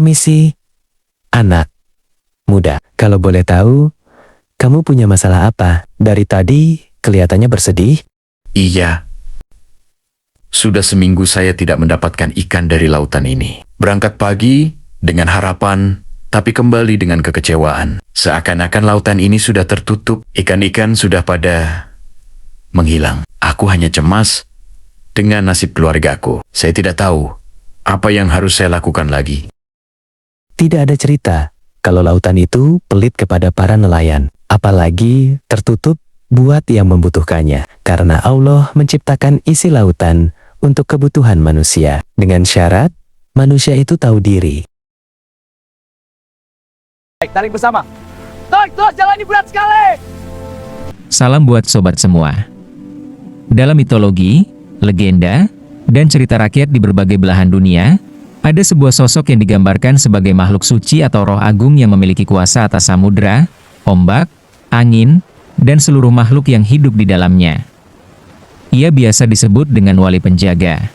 Permisi, anak muda. Kalau boleh tahu, kamu punya masalah apa? Dari tadi kelihatannya bersedih. Iya. Sudah seminggu saya tidak mendapatkan ikan dari lautan ini. Berangkat pagi dengan harapan, tapi kembali dengan kekecewaan. Seakan-akan lautan ini sudah tertutup, ikan-ikan sudah pada menghilang. Aku hanya cemas dengan nasib keluargaku. Saya tidak tahu apa yang harus saya lakukan lagi. Tidak ada cerita kalau lautan itu pelit kepada para nelayan, apalagi tertutup buat yang membutuhkannya. Karena Allah menciptakan isi lautan untuk kebutuhan manusia, dengan syarat manusia itu tahu diri. Baik, tarik bersama. Terus, jalan ini berat sekali. Salam buat sobat semua. Dalam mitologi, legenda, dan cerita rakyat di berbagai belahan dunia, ada sebuah sosok yang digambarkan sebagai makhluk suci atau roh agung yang memiliki kuasa atas samudera, ombak, angin, dan seluruh makhluk yang hidup di dalamnya. Ia biasa disebut dengan wali penjaga.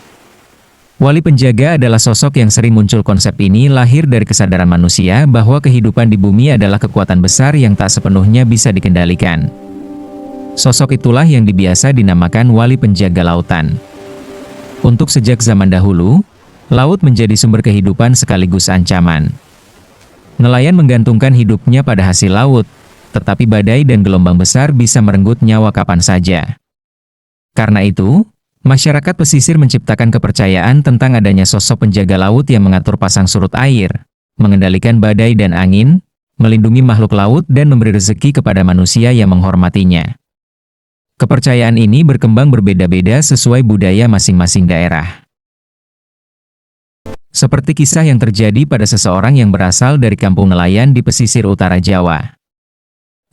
Wali penjaga adalah sosok yang sering muncul. Konsep ini lahir dari kesadaran manusia bahwa kehidupan di bumi adalah kekuatan besar yang tak sepenuhnya bisa dikendalikan. Sosok itulah yang biasa dinamakan wali penjaga lautan. Untuk sejak zaman dahulu, laut menjadi sumber kehidupan sekaligus ancaman. Nelayan menggantungkan hidupnya pada hasil laut, tetapi badai dan gelombang besar bisa merenggut nyawa kapan saja. Karena itu, masyarakat pesisir menciptakan kepercayaan tentang adanya sosok penjaga laut yang mengatur pasang surut air, mengendalikan badai dan angin, melindungi makhluk laut dan memberi rezeki kepada manusia yang menghormatinya. Kepercayaan ini berkembang berbeda-beda sesuai budaya masing-masing daerah. Seperti kisah yang terjadi pada seseorang yang berasal dari kampung nelayan di pesisir utara Jawa.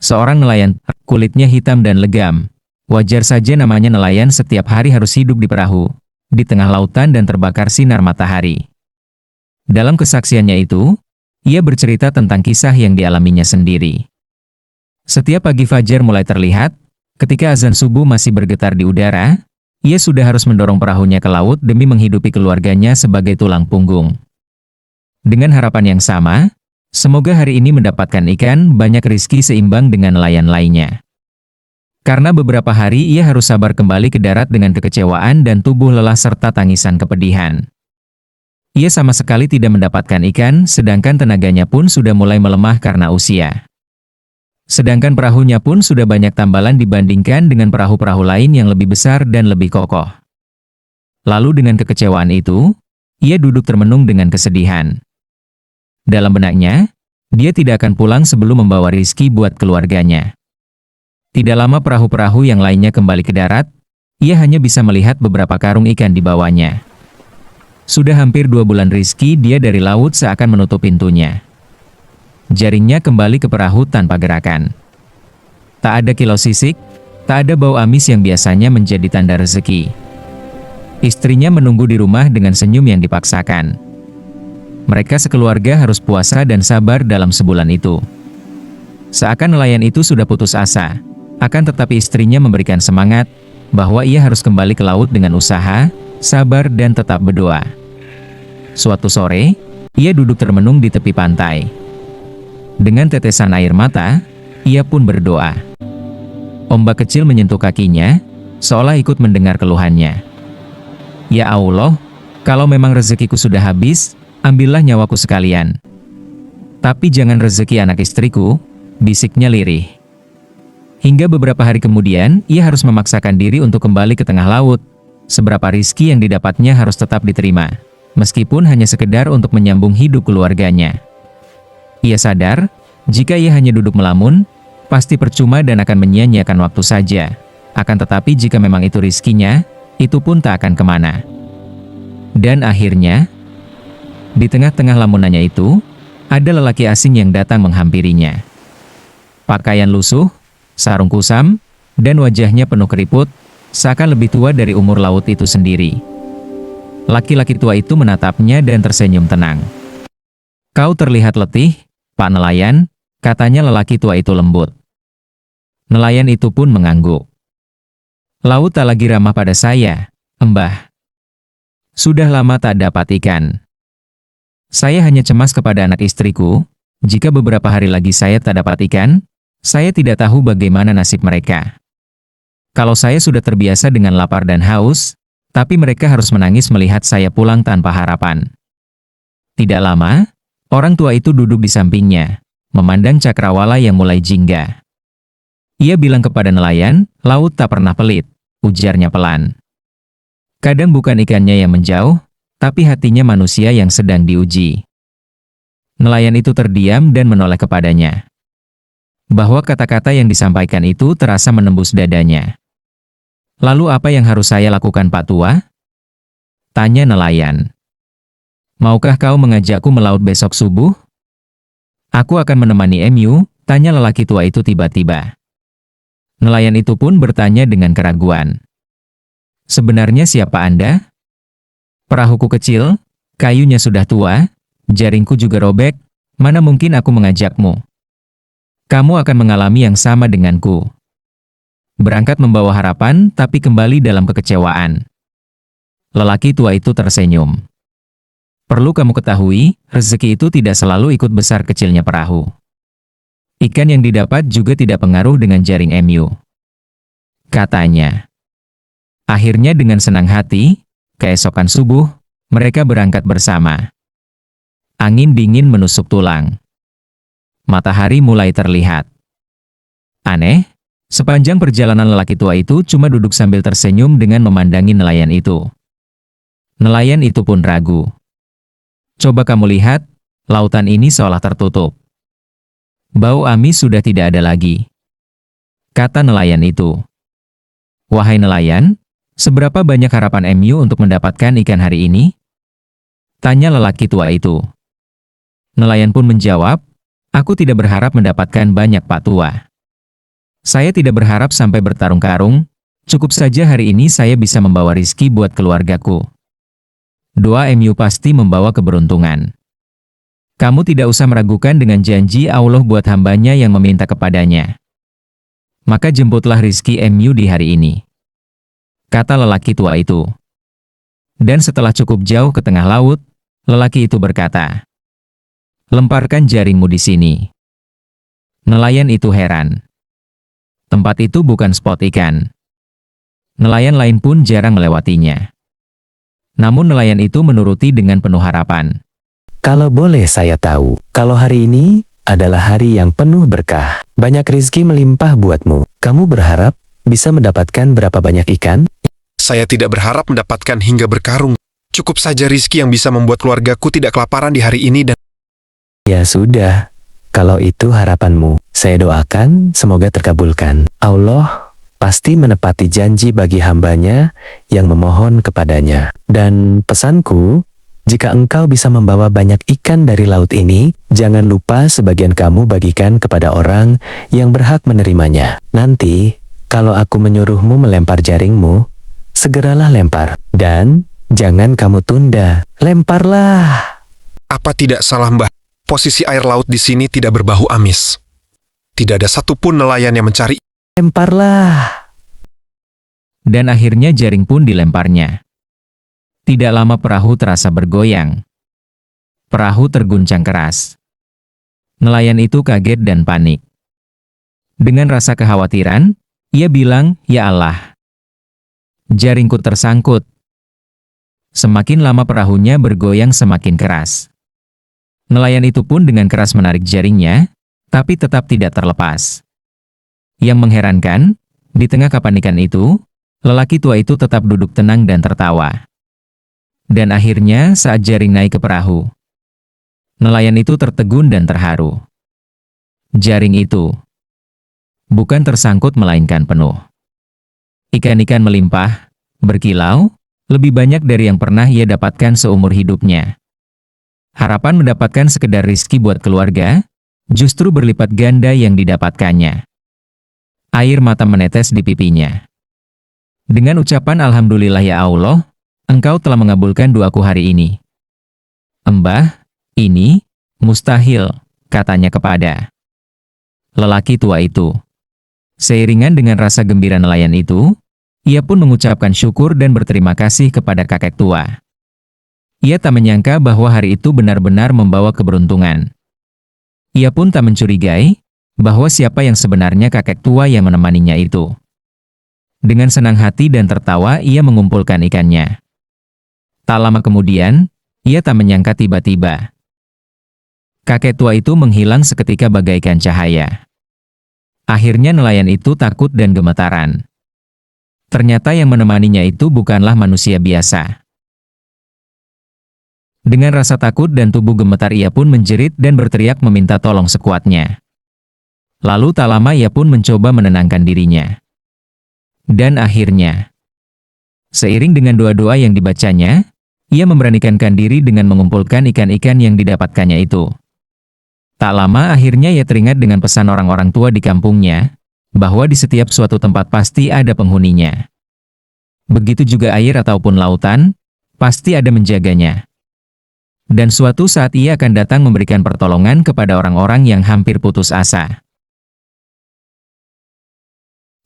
Seorang nelayan, kulitnya hitam dan legam. Wajar saja namanya nelayan, setiap hari harus hidup di perahu, di tengah lautan dan terbakar sinar matahari. Dalam kesaksiannya itu, ia bercerita tentang kisah yang dialaminya sendiri. Setiap pagi fajar mulai terlihat, ketika azan subuh masih bergetar di udara, ia sudah harus mendorong perahunya ke laut demi menghidupi keluarganya sebagai tulang punggung. Dengan harapan yang sama, semoga hari ini mendapatkan ikan banyak, rizki seimbang dengan nelayan lainnya. Karena beberapa hari ia harus sabar kembali ke darat dengan kekecewaan dan tubuh lelah serta tangisan kepedihan. Ia sama sekali tidak mendapatkan ikan, sedangkan tenaganya pun sudah mulai melemah karena usia. Sedangkan perahunya pun sudah banyak tambalan dibandingkan dengan perahu-perahu lain yang lebih besar dan lebih kokoh. Lalu dengan kekecewaan itu, ia duduk termenung dengan kesedihan. Dalam benaknya, dia tidak akan pulang sebelum membawa rizki buat keluarganya. Tidak lama perahu-perahu yang lainnya kembali ke darat, ia hanya bisa melihat beberapa karung ikan di bawahnya. Sudah hampir 2 bulan rizki dia dari laut seakan menutup pintunya. Jaringnya kembali ke perahu tanpa gerakan. Tak ada kilau sisik, tak ada bau amis yang biasanya menjadi tanda rezeki. Istrinya menunggu di rumah dengan senyum yang dipaksakan. Mereka sekeluarga harus puasa dan sabar dalam sebulan itu. Seakan nelayan itu sudah putus asa. Akan tetapi istrinya memberikan semangat, bahwa ia harus kembali ke laut dengan usaha, sabar dan tetap berdoa. Suatu sore, ia duduk termenung di tepi pantai. Dengan tetesan air mata, ia pun berdoa. Ombak kecil menyentuh kakinya, seolah ikut mendengar keluhannya. Ya Allah, kalau memang rezekiku sudah habis, ambillah nyawaku sekalian. Tapi jangan rezeki anak istriku, bisiknya lirih. Hingga beberapa hari kemudian, ia harus memaksakan diri untuk kembali ke tengah laut. Seberapa rizki yang didapatnya harus tetap diterima, meskipun hanya sekedar untuk menyambung hidup keluarganya. Ia sadar, jika ia hanya duduk melamun, pasti percuma dan akan menyia-nyiakan waktu saja. Akan tetapi jika memang itu rizkinya, itu pun tak akan kemana. Dan akhirnya, di tengah-tengah lamunannya itu, ada lelaki asing yang datang menghampirinya. Pakaian lusuh, sarung kusam, dan wajahnya penuh keriput, seakan lebih tua dari umur laut itu sendiri. Laki-laki tua itu menatapnya dan tersenyum tenang. "Kau terlihat letih, Pak Nelayan," katanya lelaki tua itu lembut. Nelayan itu pun mengangguk. "Laut tak lagi ramah pada saya, Mbah. Sudah lama tak dapat ikan. Saya hanya cemas kepada anak istriku. Jika beberapa hari lagi saya tak dapat ikan, saya tidak tahu bagaimana nasib mereka. Kalau saya sudah terbiasa dengan lapar dan haus, tapi mereka harus menangis melihat saya pulang tanpa harapan. Tidak lama, orang tua itu duduk di sampingnya, memandang cakrawala yang mulai jingga. Ia bilang kepada nelayan, "Laut tak pernah pelit," ujarnya pelan. Kadang bukan ikannya yang menjauh, tapi hatinya manusia yang sedang diuji. Nelayan itu terdiam dan menoleh kepadanya. Bahwa kata-kata yang disampaikan itu terasa menembus dadanya. "Lalu apa yang harus saya lakukan, Pak Tua?" tanya nelayan. "Maukah kau mengajakku melaut besok subuh?" "Aku akan menemani MU," tanya lelaki tua itu tiba-tiba. Nelayan itu pun bertanya dengan keraguan. "Sebenarnya siapa Anda?" "Perahuku kecil, kayunya sudah tua, jaringku juga robek, mana mungkin aku mengajakmu. Kamu akan mengalami yang sama denganku." Berangkat membawa harapan, tapi kembali dalam kekecewaan. Lelaki tua itu tersenyum. "Perlu kamu ketahui, rezeki itu tidak selalu ikut besar kecilnya perahu. Ikan yang didapat juga tidak pengaruh dengan jaring MU," katanya. Akhirnya dengan senang hati, keesokan subuh, mereka berangkat bersama. Angin dingin menusuk tulang. Matahari mulai terlihat. Aneh, sepanjang perjalanan lelaki tua itu cuma duduk sambil tersenyum dengan memandangi nelayan itu. Nelayan itu pun ragu. "Coba kamu lihat, lautan ini seolah tertutup. Bau amis sudah tidak ada lagi," kata nelayan itu. "Wahai nelayan, seberapa banyak harapan MU untuk mendapatkan ikan hari ini?" tanya lelaki tua itu. Nelayan pun menjawab, "Aku tidak berharap mendapatkan banyak, Pak Tua. Saya tidak berharap sampai bertarung karung, cukup saja hari ini saya bisa membawa rizki buat keluargaku. Doa MU pasti membawa keberuntungan. Kamu tidak usah meragukan dengan janji Allah buat hambanya yang meminta kepadanya. Maka jemputlah rizki MU di hari ini," kata lelaki tua itu. Dan setelah cukup jauh ke tengah laut, lelaki itu berkata, "Lemparkan jaringmu di sini." Nelayan itu heran. Tempat itu bukan spot ikan. Nelayan lain pun jarang melewatinya. Namun nelayan itu menuruti dengan penuh harapan. Kalau boleh saya tahu, kalau hari ini adalah hari yang penuh berkah, banyak rizki melimpah buatmu, kamu berharap bisa mendapatkan berapa banyak ikan? Saya tidak berharap mendapatkan hingga berkarung. Cukup saja rizki yang bisa membuat keluargaku tidak kelaparan di hari ini dan... Ya sudah, kalau itu harapanmu, saya doakan semoga terkabulkan. Allah pasti menepati janji bagi hambanya yang memohon kepadanya. Dan pesanku, jika engkau bisa membawa banyak ikan dari laut ini, jangan lupa sebagian kamu bagikan kepada orang yang berhak menerimanya. Nanti, kalau aku menyuruhmu melempar jaringmu, segeralah lempar. Dan jangan kamu tunda, lemparlah. Apa tidak salah, Mbah? Posisi air laut di sini tidak berbau amis. Tidak ada satupun nelayan yang mencari. Lemparlah. Dan akhirnya jaring pun dilemparnya. Tidak lama perahu terasa bergoyang. Perahu terguncang keras. Nelayan itu kaget dan panik. Dengan rasa kekhawatiran, ia bilang, "Ya Allah, jaringku tersangkut." Semakin lama perahunya bergoyang semakin keras. Nelayan itu pun dengan keras menarik jaringnya, tapi tetap tidak terlepas. Yang mengherankan, di tengah kepanikan itu, lelaki tua itu tetap duduk tenang dan tertawa. Dan akhirnya saat jaring naik ke perahu, nelayan itu tertegun dan terharu. Jaring itu bukan tersangkut melainkan penuh. Ikan-ikan melimpah, berkilau, lebih banyak dari yang pernah ia dapatkan seumur hidupnya. Harapan mendapatkan sekedar rizki buat keluarga, justru berlipat ganda yang didapatkannya. Air mata menetes di pipinya. Dengan ucapan Alhamdulillah ya Allah, Engkau telah mengabulkan doaku hari ini. Mbah, ini mustahil, katanya kepada lelaki tua itu. Seiringan dengan rasa gembira nelayan itu, ia pun mengucapkan syukur dan berterima kasih kepada kakek tua. Ia tak menyangka bahwa hari itu benar-benar membawa keberuntungan. Ia pun tak mencurigai bahwa siapa yang sebenarnya kakek tua yang menemaninya itu. Dengan senang hati dan tertawa ia mengumpulkan ikannya. Tak lama kemudian, ia tak menyangka tiba-tiba kakek tua itu menghilang seketika bagaikan cahaya. Akhirnya nelayan itu takut dan gemetaran. Ternyata yang menemaninya itu bukanlah manusia biasa. Dengan rasa takut dan tubuh gemetar ia pun menjerit dan berteriak meminta tolong sekuatnya. Lalu tak lama ia pun mencoba menenangkan dirinya. Dan akhirnya, seiring dengan doa-doa yang dibacanya, ia memberanikan diri dengan mengumpulkan ikan-ikan yang didapatkannya itu. Tak lama akhirnya ia teringat dengan pesan orang-orang tua di kampungnya, bahwa di setiap suatu tempat pasti ada penghuninya. Begitu juga air ataupun lautan, pasti ada menjaganya. Dan suatu saat ia akan datang memberikan pertolongan kepada orang-orang yang hampir putus asa.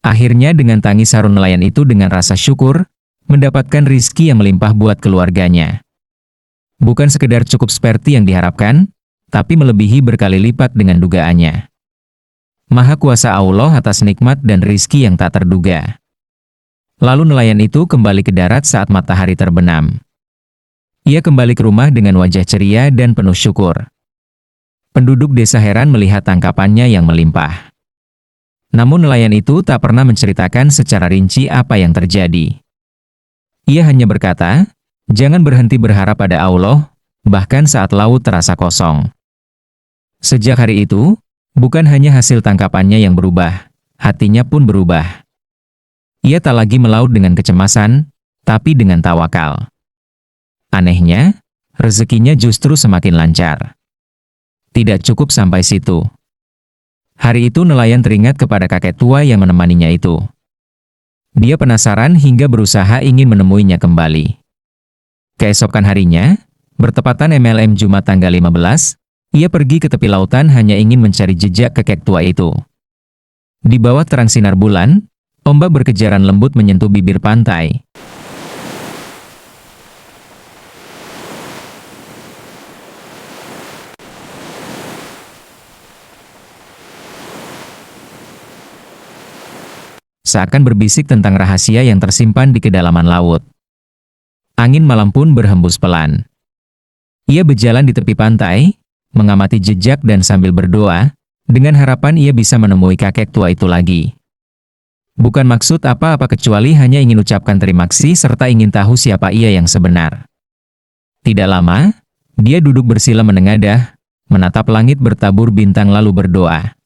Akhirnya dengan tangis haru nelayan itu dengan rasa syukur, mendapatkan rizki yang melimpah buat keluarganya. Bukan sekedar cukup seperti yang diharapkan, tapi melebihi berkali lipat dengan dugaannya. Maha kuasa Allah atas nikmat dan rizki yang tak terduga. Lalu nelayan itu kembali ke darat saat matahari terbenam. Ia kembali ke rumah dengan wajah ceria dan penuh syukur. Penduduk desa heran melihat tangkapannya yang melimpah. Namun nelayan itu tak pernah menceritakan secara rinci apa yang terjadi. Ia hanya berkata, jangan berhenti berharap pada Allah, bahkan saat laut terasa kosong. Sejak hari itu, bukan hanya hasil tangkapannya yang berubah, hatinya pun berubah. Ia tak lagi melaut dengan kecemasan, tapi dengan tawakal. Anehnya, rezekinya justru semakin lancar. Tidak cukup sampai situ. Hari itu nelayan teringat kepada kakek tua yang menemaninya itu. Dia penasaran hingga berusaha ingin menemuinya kembali. Keesokan harinya, bertepatan MLM Jumat tanggal 15, ia pergi ke tepi lautan hanya ingin mencari jejak kakek tua itu. Di bawah terang sinar bulan, ombak berkejaran lembut menyentuh bibir pantai. Seakan berbisik tentang rahasia yang tersimpan di kedalaman laut. Angin malam pun berhembus pelan. Ia berjalan di tepi pantai, mengamati jejak dan sambil berdoa, dengan harapan ia bisa menemui kakek tua itu lagi. Bukan maksud apa-apa kecuali hanya ingin ucapkan terima kasih serta ingin tahu siapa ia yang sebenar. Tidak lama, dia duduk bersila menengadah, menatap langit bertabur bintang lalu berdoa.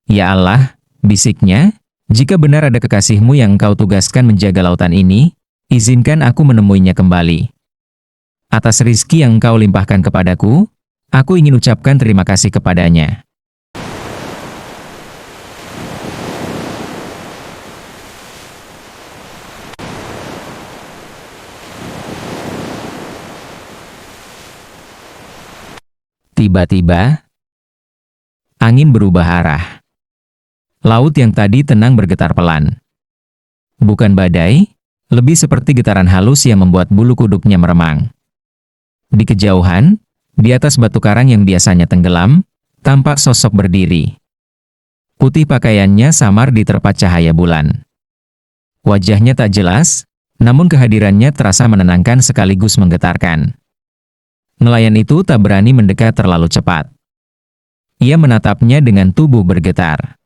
Ya Allah, bisiknya, jika benar ada kekasihmu yang engkau tugaskan menjaga lautan ini, izinkan aku menemuinya kembali. Atas rizki yang engkau limpahkan kepadaku, aku ingin ucapkan terima kasih kepadanya. Tiba-tiba, angin berubah arah. Laut yang tadi tenang bergetar pelan. Bukan badai, lebih seperti getaran halus yang membuat bulu kuduknya meremang. Di kejauhan, di atas batu karang yang biasanya tenggelam, tampak sosok berdiri. Putih pakaiannya samar diterpa cahaya bulan. Wajahnya tak jelas, namun kehadirannya terasa menenangkan sekaligus menggetarkan. Nelayan itu tak berani mendekat terlalu cepat. Ia menatapnya dengan tubuh bergetar.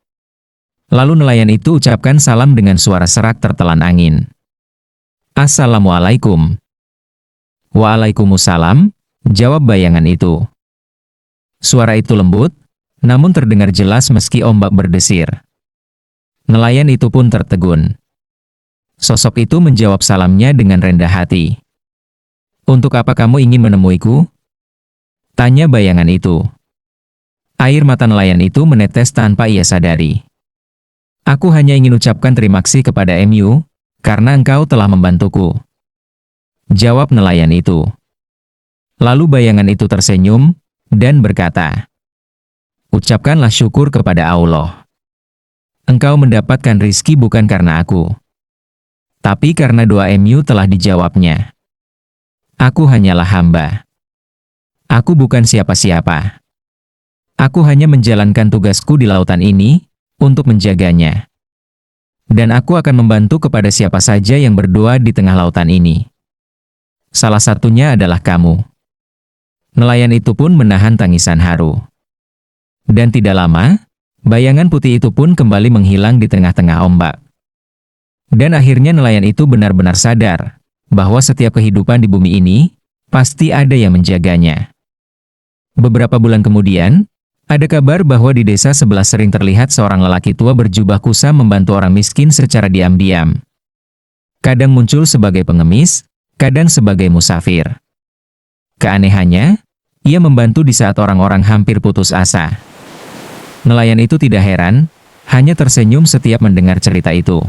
Lalu nelayan itu ucapkan salam dengan suara serak tertelan angin. Assalamualaikum. Waalaikumsalam, jawab bayangan itu. Suara itu lembut, namun terdengar jelas meski ombak berdesir. Nelayan itu pun tertegun. Sosok itu menjawab salamnya dengan rendah hati. Untuk apa kamu ingin menemuiku? Tanya bayangan itu. Air mata nelayan itu menetes tanpa ia sadari. Aku hanya ingin ucapkan terima kasih kepada MU, karena engkau telah membantuku. Jawab nelayan itu. Lalu bayangan itu tersenyum, dan berkata, ucapkanlah syukur kepada Allah. Engkau mendapatkan rizki bukan karena aku, tapi karena doa MU telah dijawabnya. Aku hanyalah hamba. Aku bukan siapa-siapa. Aku hanya menjalankan tugasku di lautan ini untuk menjaganya. Dan aku akan membantu kepada siapa saja yang berdoa di tengah lautan ini. Salah satunya adalah kamu." Nelayan itu pun menahan tangisan haru. Dan tidak lama, bayangan putih itu pun kembali menghilang di tengah-tengah ombak. Dan akhirnya nelayan itu benar-benar sadar bahwa setiap kehidupan di bumi ini pasti ada yang menjaganya. Beberapa bulan kemudian, ada kabar bahwa di desa sebelah sering terlihat seorang lelaki tua berjubah kusa membantu orang miskin secara diam-diam. Kadang muncul sebagai pengemis, kadang sebagai musafir. Keanehannya, ia membantu di saat orang-orang hampir putus asa. Nelayan itu tidak heran, hanya tersenyum setiap mendengar cerita itu.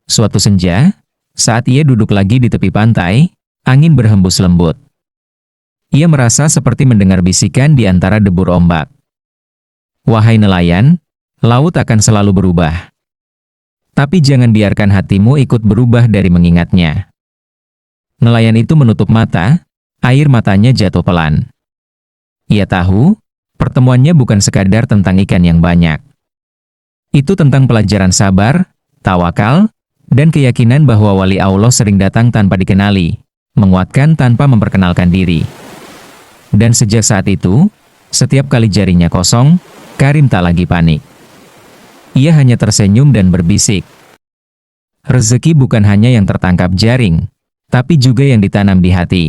Suatu senja, saat ia duduk lagi di tepi pantai, angin berhembus lembut. Ia merasa seperti mendengar bisikan di antara debur ombak. "Wahai nelayan, laut akan selalu berubah. Tapi jangan biarkan hatimu ikut berubah dari mengingatnya." Nelayan itu menutup mata, air matanya jatuh pelan. Ia tahu, pertemuannya bukan sekadar tentang ikan yang banyak. Itu tentang pelajaran sabar, tawakal, dan keyakinan bahwa wali Allah sering datang tanpa dikenali, menguatkan tanpa memperkenalkan diri. Dan sejak saat itu, setiap kali jarinya kosong, Karim tak lagi panik. Ia hanya tersenyum dan berbisik. Rezeki bukan hanya yang tertangkap jaring, tapi juga yang ditanam di hati.